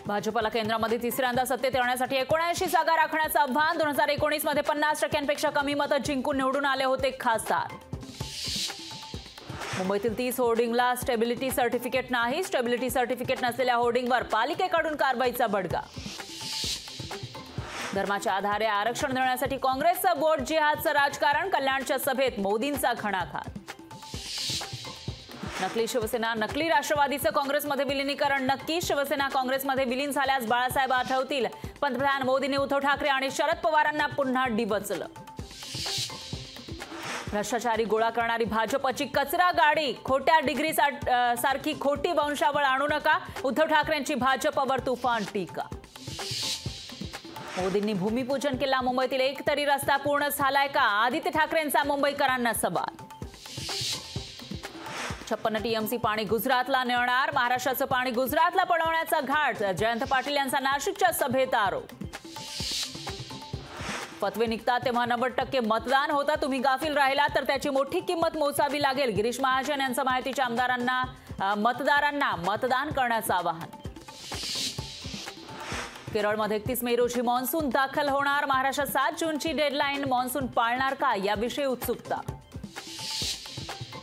भाजपला केंद्रामध्ये तिसऱ्यांदा सत्तेत येण्यासाठी 79 जागा राखण्याचं आव्हान। 2019 मध्ये 50% कमी मतं जिंकून निवडून आले होते खासदार। मुंबईतील 30 होर्डिंगला स्टेबिलिटी सर्टिफिकेट नाही। स्टेबिलिटी सर्टिफिकेट नसलेल्या होर्डिंगवर पालिकेकडून कारवाईचा बडगा। धर्माच्या आधारे आरक्षण देण्यासाठी काँग्रेसचं बोट जिहादचं राजकारण। कल्याणच्या सभेत मोदींचा घणाघात। नकली शिवसेना नकली राष्ट्रवादीचं काँग्रेसमध्ये विलीनीकरण नक्की। शिवसेना काँग्रेसमध्ये विलीन झाल्यास बाळासाहेब आठवतील। पंतप्रधान मोदींनी उद्धव ठाकरे आणि शरद पवारांना पुन्हा डिवचलं। भ्रष्टाचारी गोळा करणारी भाजपची कचरा गाडी। खोट्या डिग्री सारखी खोटी वंशावळ आणू नका। उद्धव ठाकरेंची भाजपवर तुफान टीका। मोदींनी भूमिपूजन केला। मुंबईतील एक तरी रस्ता पूर्ण झालाय का? आदित्य ठाकरेंचा मुंबईकरांना सवाल। 56 टीएमसी पाणी गुजरातला नेणार। महाराष्ट्राचं पाणी गुजरातला पळवण्याचा घाट। जयंत पाटील यांचा नाशिकच्या सभेत आरोप। फतवे निघतात तेव्हा 90% मतदान होतं। तुम्ही गाफील राहिला तर त्याची मोठी किंमत मोजावी लागेल। गिरीश महाजन यांचं माहितीच्या आमदारांना मतदारांना मतदान करण्याचं आवाहन। केरळमध्ये 31 मे रोजी मान्सून दाखल होणार। महाराष्ट्रात 7 जूनची डेडलाईन। मान्सून पाळणार का याविषयी उत्सुकता।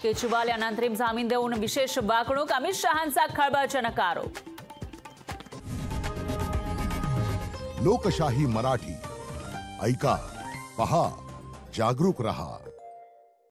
केजरीवाल यांना अंतरिम जामीन देऊन विशेष वागणूक। अमित शहांचा खळबळजनक आरोप। लोकशाही मराठी ऐका, पहा, जागरूक रहा।